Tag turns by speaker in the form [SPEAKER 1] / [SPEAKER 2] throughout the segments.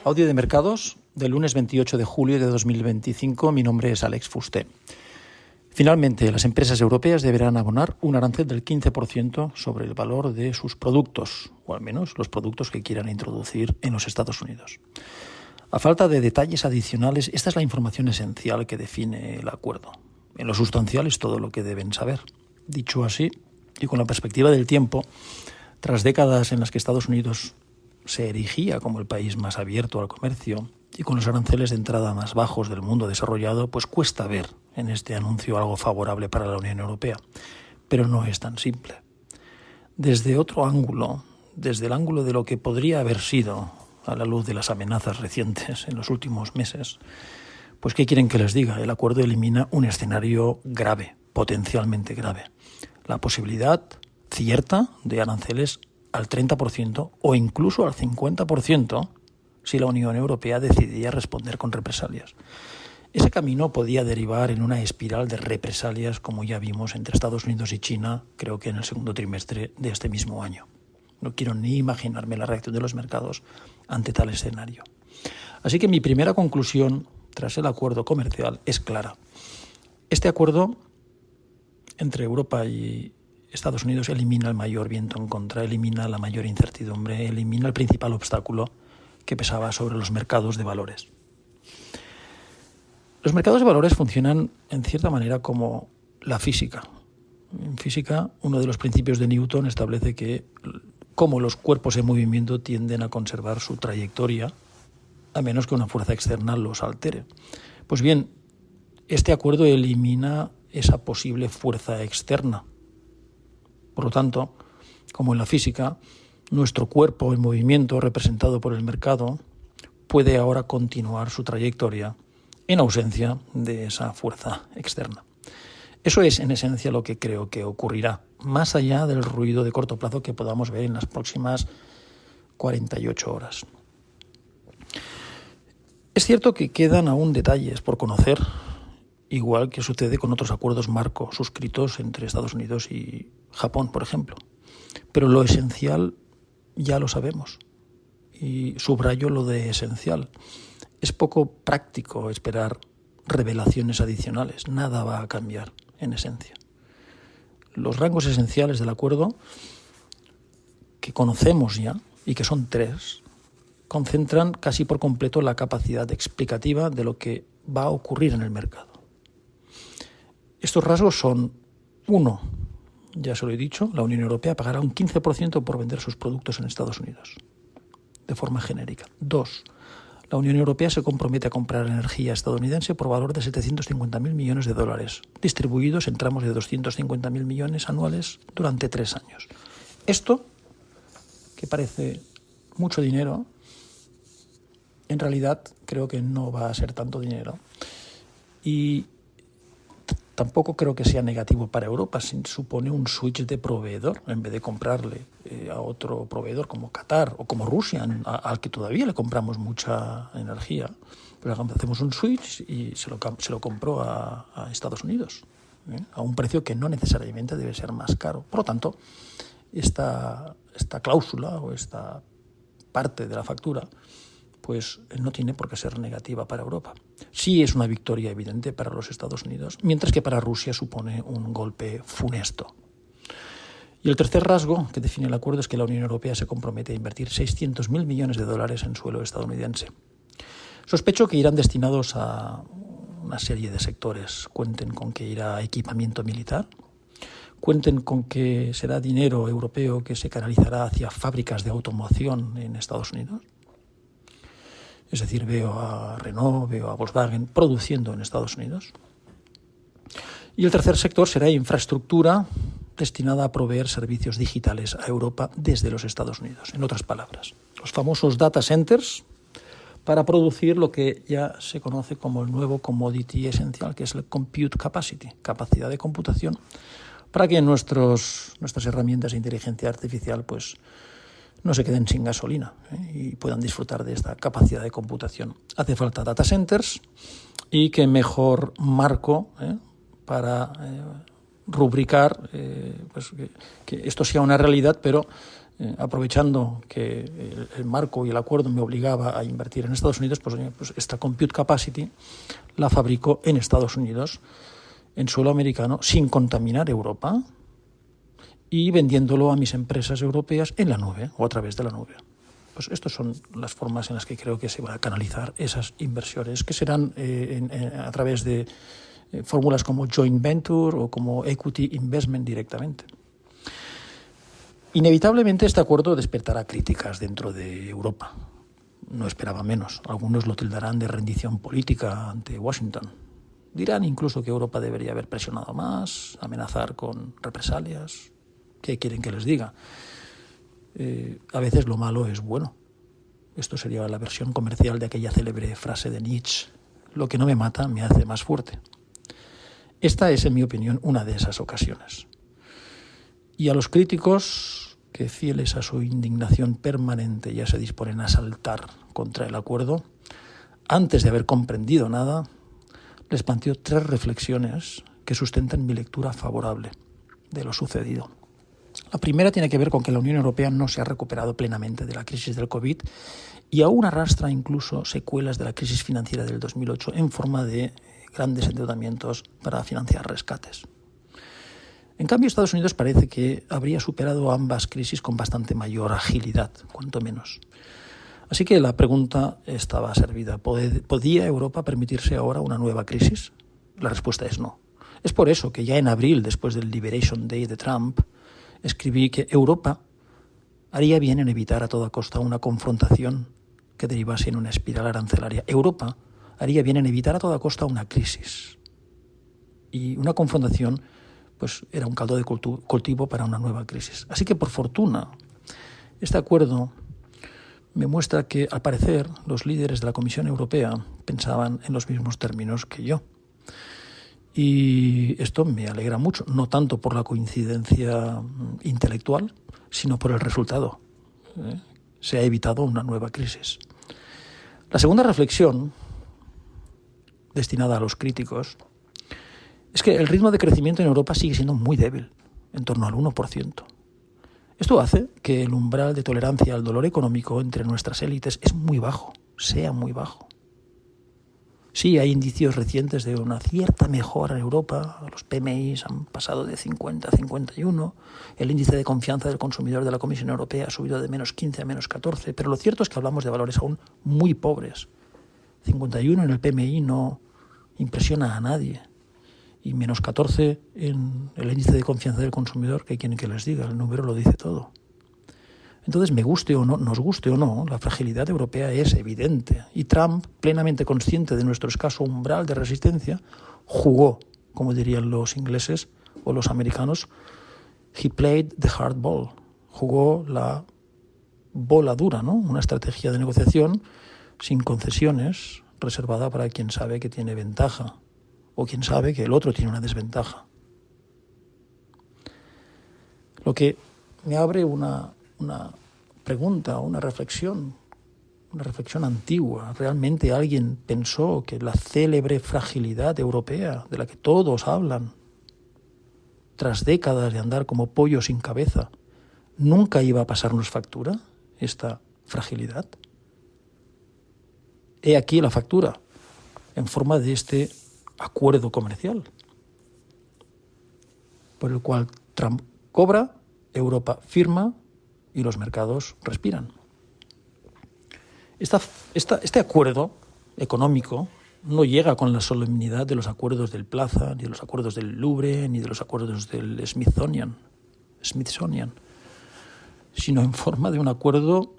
[SPEAKER 1] Audio de mercados del lunes 28 de julio de 2025. Mi nombre es Alex Fuster. Finalmente, las empresas europeas deberán abonar un arancel del 15% sobre el valor de sus productos, o al menos los productos que quieran introducir en los Estados Unidos. A falta de detalles adicionales, esta es la información esencial que define el acuerdo. En lo sustancial es todo lo que deben saber. Dicho así, y con la perspectiva del tiempo, tras décadas en las que Estados Unidos se erigía como el país más abierto al comercio y con los aranceles de entrada más bajos del mundo desarrollado, pues cuesta ver en este anuncio algo favorable para la Unión Europea. Pero no es tan simple. Desde otro ángulo, desde el ángulo de lo que podría haber sido, a la luz de las amenazas recientes en los últimos meses, pues ¿qué quieren que les diga? El acuerdo elimina un escenario grave, potencialmente grave. La posibilidad cierta de aranceles al 30% o incluso al 50% si la Unión Europea decidía responder con represalias. Ese camino podía derivar en una espiral de represalias como ya vimos entre Estados Unidos y China, creo que en el segundo trimestre de este mismo año. No quiero ni imaginarme la reacción de los mercados ante tal escenario. Así que mi primera conclusión tras el acuerdo comercial es clara. Este acuerdo entre Europa y Estados Unidos elimina el mayor viento en contra, elimina la mayor incertidumbre, elimina el principal obstáculo que pesaba sobre los mercados de valores. Los mercados de valores funcionan en cierta manera como la física. En física, uno de los principios de Newton establece que como los cuerpos en movimiento tienden a conservar su trayectoria, a menos que una fuerza externa los altere. Pues bien, este acuerdo elimina esa posible fuerza externa. Por lo tanto, como en la física, nuestro cuerpo en movimiento representado por el mercado puede ahora continuar su trayectoria en ausencia de esa fuerza externa. Eso es, en esencia, lo que creo que ocurrirá, más allá del ruido de corto plazo que podamos ver en las próximas 48 horas. Es cierto que quedan aún detalles por conocer, igual que sucede con otros acuerdos marco suscritos entre Estados Unidos y Japón, por ejemplo. Pero lo esencial ya lo sabemos. Y subrayo lo de esencial. Es poco práctico esperar revelaciones adicionales. Nada va a cambiar, en esencia. Los rangos esenciales del acuerdo, que conocemos ya, y que son 3, concentran casi por completo la capacidad explicativa de lo que va a ocurrir en el mercado. Estos rasgos son: 1, ya se lo he dicho, la Unión Europea pagará un 15% por vender sus productos en Estados Unidos, de forma genérica. 2, la Unión Europea se compromete a comprar energía estadounidense por valor de 750.000 millones de dólares, distribuidos en tramos de 250.000 millones anuales durante 3 años. Esto, que parece mucho dinero, en realidad creo que no va a ser tanto dinero. Y tampoco creo que sea negativo para Europa, si supone un switch de proveedor, en vez de comprarle a otro proveedor como Qatar o como Rusia, al que todavía le compramos mucha energía. Pero hacemos un switch y se lo compró a Estados Unidos, a un precio que no necesariamente debe ser más caro. Por lo tanto, esta cláusula o esta parte de la factura pues no tiene por qué ser negativa para Europa. Sí es una victoria evidente para los Estados Unidos, mientras que para Rusia supone un golpe funesto. Y el tercer rasgo que define el acuerdo es que la Unión Europea se compromete a invertir 600.000 millones de dólares en suelo estadounidense. Sospecho que irán destinados a una serie de sectores. Cuenten con que irá a equipamiento militar, cuenten con que será dinero europeo que se canalizará hacia fábricas de automoción en Estados Unidos. Es decir, veo a Renault, veo a Volkswagen produciendo en Estados Unidos. Y el tercer sector será infraestructura destinada a proveer servicios digitales a Europa desde los Estados Unidos. En otras palabras, los famosos data centers para producir lo que ya se conoce como el nuevo commodity esencial, que es el compute capacity, capacidad de computación, para que nuestras herramientas de inteligencia artificial pues no se queden sin gasolina y puedan disfrutar de esta capacidad de computación. Hace falta data centers y qué mejor marco para rubricar pues que esto sea una realidad, pero aprovechando que el marco y el acuerdo me obligaba a invertir en Estados Unidos, pues esta compute capacity la fabrico en Estados Unidos, en suelo americano, sin contaminar Europa, y vendiéndolo a mis empresas europeas en la nube o a través de la nube. Pues estas son las formas en las que creo que se van a canalizar esas inversiones, que serán a través de fórmulas como joint venture o como equity investment directamente. Inevitablemente este acuerdo despertará críticas dentro de Europa. No esperaba menos. Algunos lo tildarán de rendición política ante Washington. Dirán incluso que Europa debería haber presionado más, amenazar con represalias. ¿Qué quieren que les diga? A veces lo malo es bueno. Esto sería la versión comercial de aquella célebre frase de Nietzsche: lo que no me mata me hace más fuerte. Esta es, en mi opinión, una de esas ocasiones. Y a los críticos que, fieles a su indignación permanente, ya se disponen a saltar contra el acuerdo, antes de haber comprendido nada, les planteo 3 reflexiones que sustentan mi lectura favorable de lo sucedido. La primera tiene que ver con que la Unión Europea no se ha recuperado plenamente de la crisis del COVID y aún arrastra incluso secuelas de la crisis financiera del 2008 en forma de grandes endeudamientos para financiar rescates. En cambio, Estados Unidos parece que habría superado ambas crisis con bastante mayor agilidad, cuanto menos. Así que la pregunta estaba servida. ¿Podía Europa permitirse ahora una nueva crisis? La respuesta es no. Es por eso que ya en abril, después del Liberation Day de Trump, escribí que Europa haría bien en evitar a toda costa una confrontación que derivase en una espiral arancelaria. Europa haría bien en evitar a toda costa una crisis. Y una confrontación pues era un caldo de cultivo para una nueva crisis. Así que, por fortuna, este acuerdo me muestra que, al parecer, los líderes de la Comisión Europea pensaban en los mismos términos que yo. Y esto me alegra mucho, no tanto por la coincidencia intelectual, sino por el resultado. Se ha evitado una nueva crisis. La segunda reflexión, destinada a los críticos, es que el ritmo de crecimiento en Europa sigue siendo muy débil, en torno al 1%. Esto hace que el umbral de tolerancia al dolor económico entre nuestras élites es muy bajo, sea muy bajo. Sí, hay indicios recientes de una cierta mejora en Europa. Los PMIs han pasado de 50 a 51. El índice de confianza del consumidor de la Comisión Europea ha subido de menos 15 a menos 14. Pero lo cierto es que hablamos de valores aún muy pobres. 51 en el PMI no impresiona a nadie. Y menos 14 en el índice de confianza del consumidor, ¿qué quieren que les diga? El número lo dice todo. Entonces, me guste o no, nos guste o no, la fragilidad europea es evidente. Y Trump, plenamente consciente de nuestro escaso umbral de resistencia, jugó, como dirían los ingleses o los americanos, he played the hard ball. Jugó la bola dura, ¿no? Una estrategia de negociación sin concesiones, reservada para quien sabe que tiene ventaja o quien sabe que el otro tiene una desventaja. Lo que me abre una pregunta, una reflexión antigua. ¿Realmente alguien pensó que la célebre fragilidad europea, de la que todos hablan, tras décadas de andar como pollo sin cabeza, nunca iba a pasarnos factura, esta fragilidad? He aquí la factura, en forma de este acuerdo comercial, por el cual Trump cobra, Europa firma y los mercados respiran. Este acuerdo económico no llega con la solemnidad de los acuerdos del Plaza, ni de los acuerdos del Louvre, ni de los acuerdos del Smithsonian, sino en forma de un acuerdo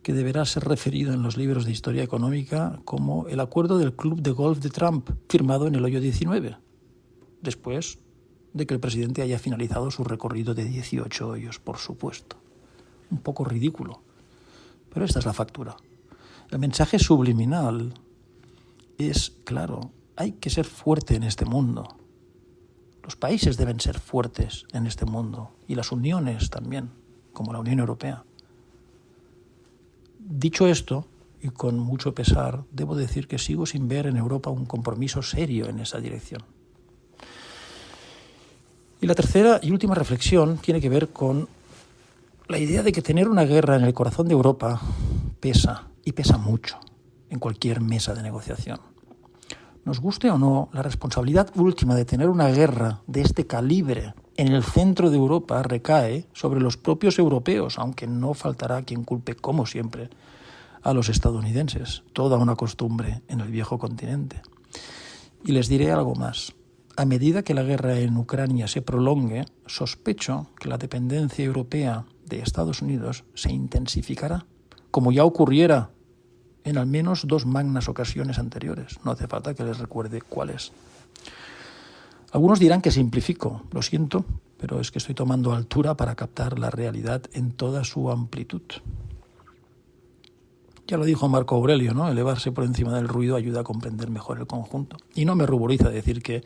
[SPEAKER 1] que deberá ser referido en los libros de historia económica como el acuerdo del Club de Golf de Trump, firmado en el hoyo 19, después de que el presidente haya finalizado su recorrido de 18 hoyos, por supuesto. Un poco ridículo, pero esta es la factura. El mensaje subliminal es, claro, hay que ser fuerte en este mundo. Los países deben ser fuertes en este mundo, y las uniones también, como la Unión Europea. Dicho esto, y con mucho pesar, debo decir que sigo sin ver en Europa un compromiso serio en esa dirección. Y la tercera y última reflexión tiene que ver con la idea de que tener una guerra en el corazón de Europa pesa, y pesa mucho, en cualquier mesa de negociación. Nos guste o no, la responsabilidad última de tener una guerra de este calibre en el centro de Europa recae sobre los propios europeos, aunque no faltará quien culpe, como siempre, a los estadounidenses. Toda una costumbre en el viejo continente. Y les diré algo más. A medida que la guerra en Ucrania se prolongue, sospecho que la dependencia europea de Estados Unidos se intensificará, como ya ocurriera en al menos 2 magnas ocasiones anteriores. No hace falta que les recuerde cuáles. Algunos dirán que simplifico, lo siento, pero es que estoy tomando altura para captar la realidad en toda su amplitud. Ya lo dijo Marco Aurelio, ¿no? Elevarse por encima del ruido ayuda a comprender mejor el conjunto. Y no me ruboriza decir que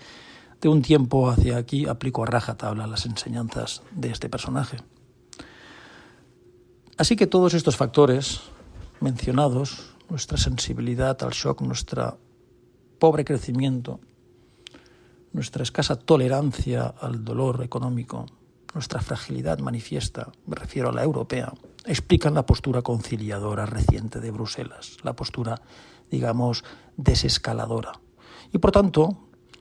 [SPEAKER 1] de un tiempo hacia aquí aplico a rajatabla las enseñanzas de este personaje. Así que todos estos factores mencionados, nuestra sensibilidad al shock, nuestro pobre crecimiento, nuestra escasa tolerancia al dolor económico, nuestra fragilidad manifiesta, me refiero a la europea, explican la postura conciliadora reciente de Bruselas, la postura, digamos, desescaladora. Y por tanto,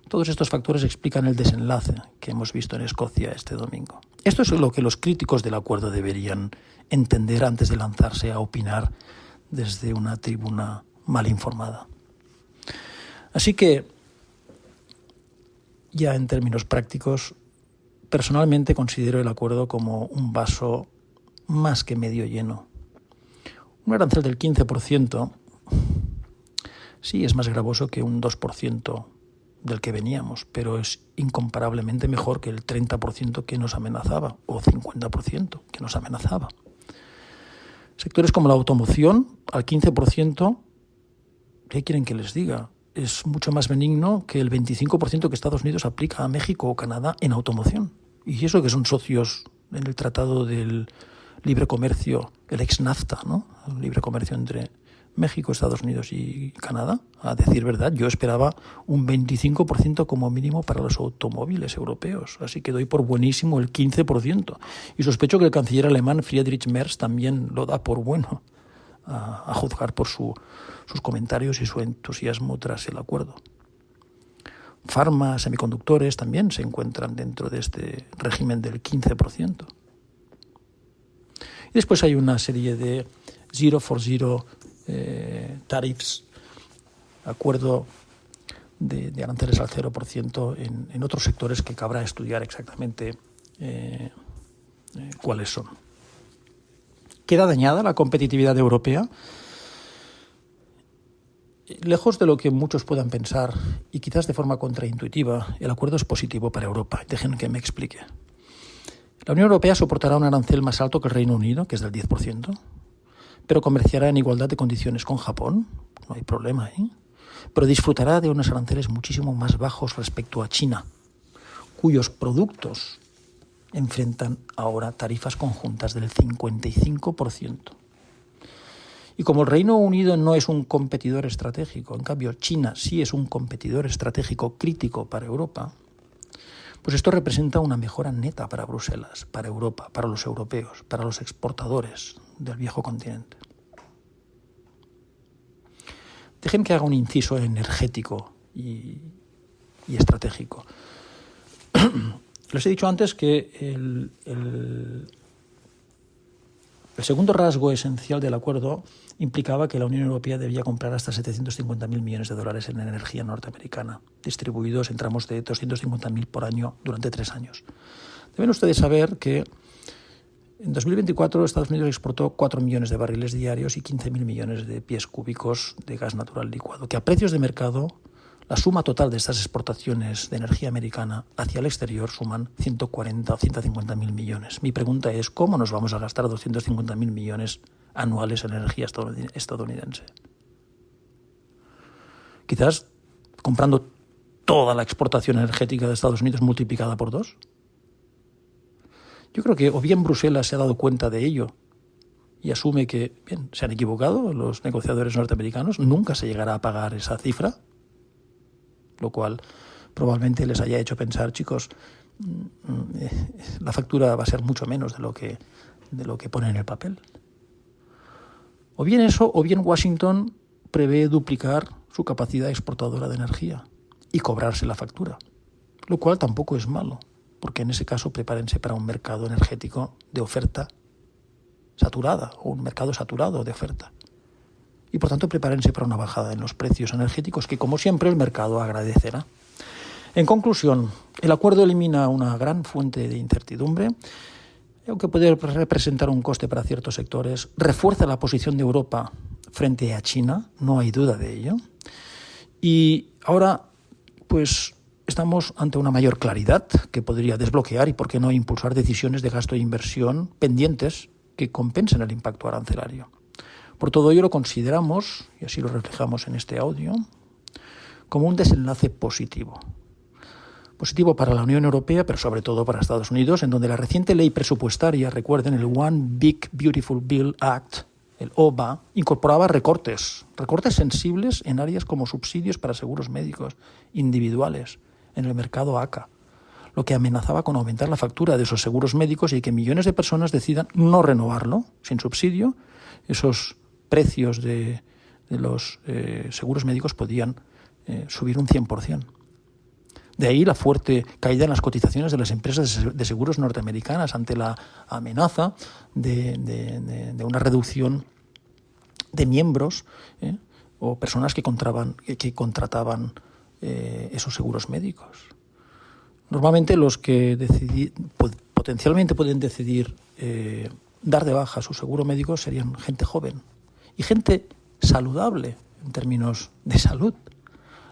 [SPEAKER 1] todos estos factores explican el desenlace que hemos visto en Escocia este domingo. Esto es lo que los críticos del acuerdo deberían entender antes de lanzarse a opinar desde una tribuna mal informada. Así que, ya en términos prácticos, personalmente considero el acuerdo como un vaso más que medio lleno. Un arancel del 15% sí es más gravoso que un 2% del que veníamos, pero es incomparablemente mejor que el 30% que nos amenazaba, o 50% que nos amenazaba. Sectores como la automoción, al 15%, ¿qué quieren que les diga? Es mucho más benigno que el 25% que Estados Unidos aplica a México o Canadá en automoción. Y eso que son socios en el Tratado del Libre Comercio, el ex-NAFTA, ¿no? El libre comercio entre México, Estados Unidos y Canadá. A decir verdad, yo esperaba un 25% como mínimo para los automóviles europeos. Así que doy por buenísimo el 15%. Y sospecho que el canciller alemán Friedrich Merz también lo da por bueno, a juzgar por sus comentarios y su entusiasmo tras el acuerdo. Farma, semiconductores también se encuentran dentro de este régimen del 15%. Y después hay una serie de zero for zero tariffs, acuerdo de aranceles al 0% en otros sectores que cabrá estudiar exactamente cuáles son. ¿Queda dañada la competitividad europea? Lejos de lo que muchos puedan pensar, y quizás de forma contraintuitiva, el acuerdo es positivo para Europa. Dejen que me explique. La Unión Europea soportará un arancel más alto que el Reino Unido, que es del 10%, pero comerciará en igualdad de condiciones con Japón, no hay problema, pero disfrutará de unos aranceles muchísimo más bajos respecto a China, cuyos productos enfrentan ahora tarifas conjuntas del 55%. Y como el Reino Unido no es un competidor estratégico, en cambio China sí es un competidor estratégico crítico para Europa, pues esto representa una mejora neta para Bruselas, para Europa, para los europeos, para los exportadores del viejo continente. Dejen que haga un inciso energético y estratégico. Les he dicho antes que el segundo rasgo esencial del acuerdo implicaba que la Unión Europea debía comprar hasta 750.000 millones de dólares en energía norteamericana, distribuidos en tramos de 250.000 por año durante 3 años. Deben ustedes saber que en 2024 Estados Unidos exportó 4 millones de barriles diarios y 15.000 millones de pies cúbicos de gas natural licuado, que a precios de mercado, la suma total de estas exportaciones de energía americana hacia el exterior suman 140 o 150.000 millones. Mi pregunta es, ¿cómo nos vamos a gastar 250.000 millones anuales en energía estadounidense? Quizás comprando toda la exportación energética de Estados Unidos multiplicada por 2. Yo creo que o bien Bruselas se ha dado cuenta de ello y asume que bien, se han equivocado los negociadores norteamericanos, nunca se llegará a pagar esa cifra, lo cual probablemente les haya hecho pensar, chicos, la factura va a ser mucho menos de lo que de lo que pone en el papel. O bien eso, o bien Washington prevé duplicar su capacidad exportadora de energía y cobrarse la factura, lo cual tampoco es malo, porque en ese caso prepárense para un mercado energético de oferta saturada o un mercado saturado de oferta. Y por tanto prepárense para una bajada en los precios energéticos que, como siempre, el mercado agradecerá. En conclusión, el acuerdo elimina una gran fuente de incertidumbre, aunque puede representar un coste para ciertos sectores, refuerza la posición de Europa frente a China, no hay duda de ello. Y ahora, pues, estamos ante una mayor claridad que podría desbloquear y, por qué no, impulsar decisiones de gasto e inversión pendientes que compensen el impacto arancelario. Por todo ello lo consideramos, y así lo reflejamos en este audio, como un desenlace positivo. Positivo para la Unión Europea, pero sobre todo para Estados Unidos, en donde la reciente ley presupuestaria, recuerden, el One Big Beautiful Bill Act, el OBA, incorporaba recortes sensibles en áreas como subsidios para seguros médicos individuales en el mercado ACA, lo que amenazaba con aumentar la factura de esos seguros médicos y que millones de personas decidan no renovarlo sin subsidio. Esos precios de los seguros médicos podían subir un 100%. De ahí la fuerte caída en las cotizaciones de las empresas de seguros norteamericanas ante la amenaza de una reducción de miembros o personas que contrataban esos seguros médicos. Normalmente los que potencialmente pueden decidir dar de baja su seguro médico serían gente joven y gente saludable en términos de salud,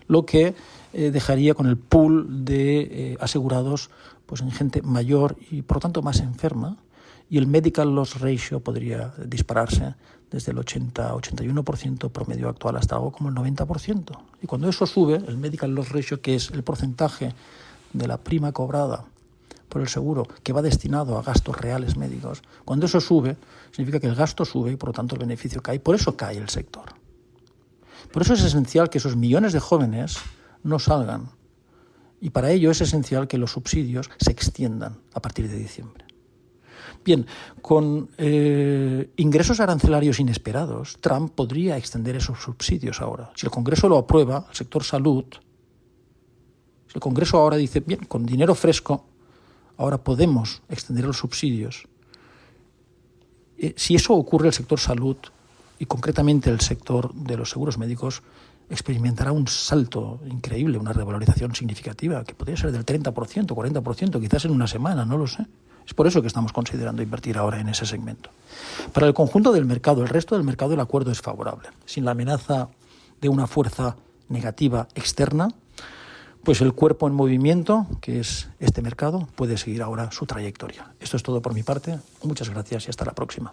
[SPEAKER 1] lo que dejaría con el pool de asegurados pues en gente mayor y por lo tanto más enferma, y el medical loss ratio podría dispararse desde el 80-81% promedio actual hasta algo como el 90%. Y cuando eso sube, el medical loss ratio, que es el porcentaje de la prima cobrada por el seguro que va destinado a gastos reales médicos, cuando eso sube, significa que el gasto sube y por lo tanto el beneficio cae. Por eso cae el sector. Por eso es esencial que esos millones de jóvenes no salgan. Y para ello es esencial que los subsidios se extiendan a partir de diciembre. Bien, con ingresos arancelarios inesperados, Trump podría extender esos subsidios ahora. Si el Congreso lo aprueba, el sector salud, si el Congreso ahora dice, bien, con dinero fresco, ahora podemos extender los subsidios. Si eso ocurre, el sector salud, y concretamente el sector de los seguros médicos, experimentará un salto increíble, una revalorización significativa, que podría ser del 30%, 40%, quizás en una semana, no lo sé. Es por eso que estamos considerando invertir ahora en ese segmento. Para el conjunto del mercado, el resto del mercado, el acuerdo es favorable. Sin la amenaza de una fuerza negativa externa, pues el cuerpo en movimiento, que es este mercado, puede seguir ahora su trayectoria. Esto es todo por mi parte. Muchas gracias y hasta la próxima.